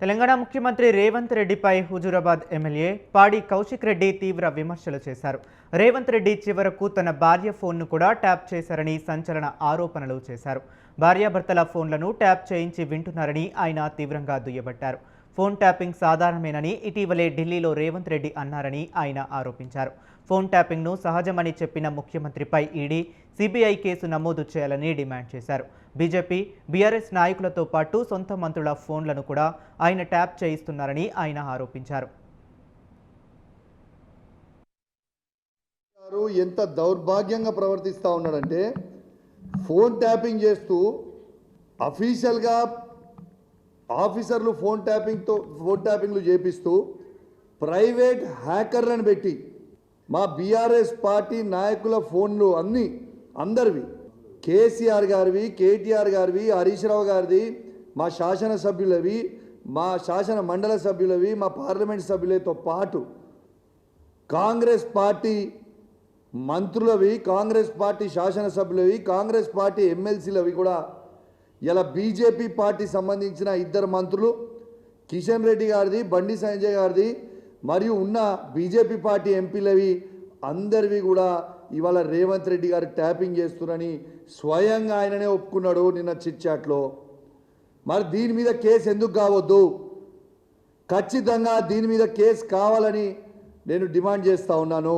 తెలంగాణ ముఖ్యమంత్రి రేవంత్ రెడ్డిపై హుజూరాబాద్ ఎమ్మెల్యే పాడి కౌశిక్ రెడ్డి తీవ్ర విమర్శలు చేశారు. రేవంత్ రెడ్డి చివరకు తన భార్య ఫోన్ను కూడా ట్యాప్ చేశారని సంచలన ఆరోపణలు చేశారు. భార్యాభర్తల ఫోన్లను ట్యాప్ చేయించి వింటున్నారని ఆయన తీవ్రంగా దుయ్యబట్టారు. ఫోన్ ట్యాపింగ్ సాధారణమేనని ఇటీవలే ఢిల్లీలో రేవంత్ రెడ్డి అన్నారని ఆయన ఆరోపించారు. ఫోన్ ట్యాపింగ్ను సహజమని చెప్పిన ముఖ్యమంత్రిపై ఈడీ, సిబిఐ కేసు నమోదు చేయాలని డిమాండ్ చేశారు. బీజేపీ, బీఆర్ఎస్ నాయకులతో పాటు సొంత మంత్రుల ఫోన్లను కూడా ఆయన ట్యాప్ చేయిస్తున్నారని ఆయన ఆరోపించారు. ఎంత దౌర్భాగ్యంగా ప్రవర్తిస్తూ ఉన్నాడంటే ఫోన్ ట్యాపింగ్ చేస్తూ అఫీషియల్గా ఆఫీసర్లు ఫోన్ ట్యాపింగ్లు చేపిస్తూ ప్రైవేట్ హ్యాకర్లను పెట్టి మా బీఆర్ఎస్ పార్టీ నాయకుల ఫోన్లు అందరివి, కేసీఆర్ గారివి, కేటీఆర్ గారివి, హరీష్ రావు గారిది, మా శాసనసభ్యులవి, మా శాసన మండల సభ్యులవి, మా పార్లమెంట్ సభ్యులతో పాటు కాంగ్రెస్ పార్టీ మంత్రులవి, కాంగ్రెస్ పార్టీ శాసనసభ్యులవి, కాంగ్రెస్ పార్టీ ఎమ్మెల్సీలవి కూడా ఇలా బీజేపీ పార్టీ సంబంధించిన ఇద్దరు మంత్రులు కిషన్ రెడ్డి గారిది, బండి సంజయ్ గారిది మరియు ఉన్న బీజేపీ పార్టీ ఎంపీలవి అందరివి కూడా ఇవాళ రేవంత్ రెడ్డి గారు ట్యాపింగ్ చేస్తున్నారని స్వయంగా ఆయననే ఒప్పుకున్నాడు నిన్న చిట్ చాట్లో. మరి దీని మీద కేసు ఎందుకు కావద్దు? ఖచ్చితంగా దీని మీద కేసు కావాలని నేను డిమాండ్ చేస్తూ ఉన్నాను.